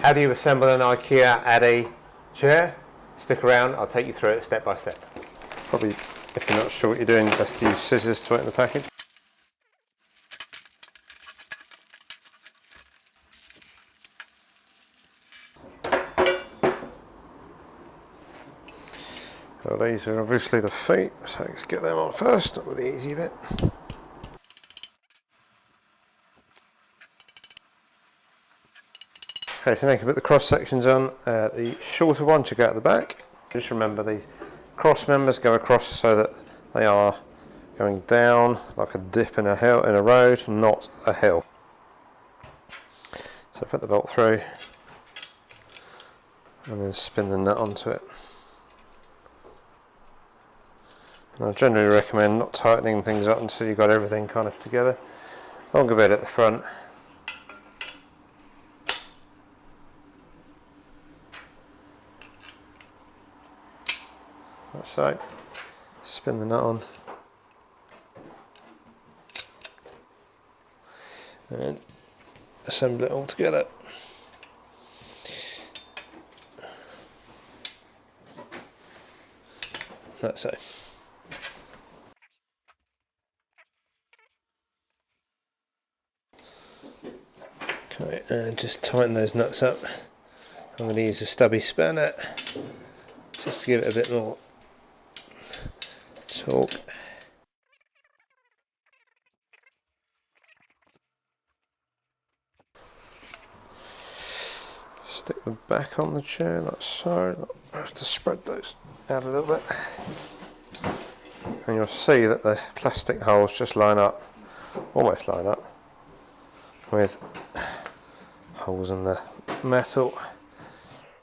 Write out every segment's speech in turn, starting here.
How do you assemble an Ikea Addy chair? Stick around, I'll take you through it step by step. Probably, if you're not sure what you're doing, best to use scissors to open the package. Well, these are obviously the feet, so let's get them on first, not with the easy bit. Okay, so now you can put the cross sections on. The shorter one should go at the back. Just remember these cross members go across so that they are going down like a dip in a hill, in a road, not a hill. So put the bolt through and then spin the nut onto it. I generally recommend not tightening things up until you've got everything kind of together. Longer bit at the front. Like so. Spin the nut on. And assemble it all together. Like so. Okay, and just tighten those nuts up. I'm going to use a stubby spanner just to give it a bit more torque. Stick the back on the chair like so. I have to spread those out a little bit. And you'll see that the plastic holes just line up, almost line up, with holes in the metal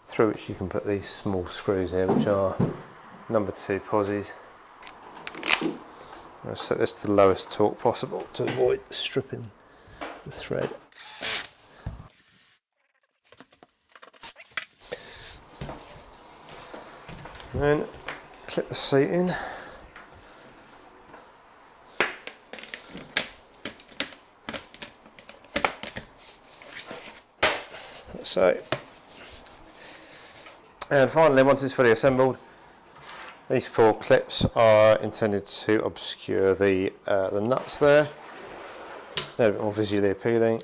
through which you can put these small screws here, which are number 2 posies. I'll set this to the lowest torque possible to avoid stripping the thread. And then clip the seat in. So, and finally, once it's fully assembled, these 4 clips are intended to obscure the nuts there. They're a bit more visually appealing,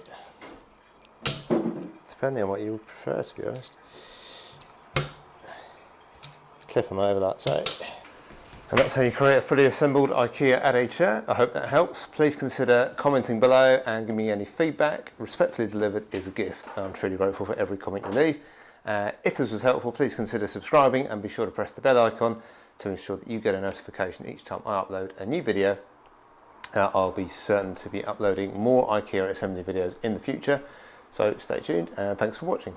depending on what you would prefer, to be honest. Clip them over like so. And that's how you create a fully assembled Ikea Addy chair. I hope that helps. Please consider commenting below and give me any feedback. Respectfully delivered is a gift. I'm truly grateful for every comment you leave. If this was helpful, please consider subscribing and be sure to press the bell icon to ensure that you get a notification each time I upload a new video. I'll be certain to be uploading more Ikea assembly videos in the future. So stay tuned and thanks for watching.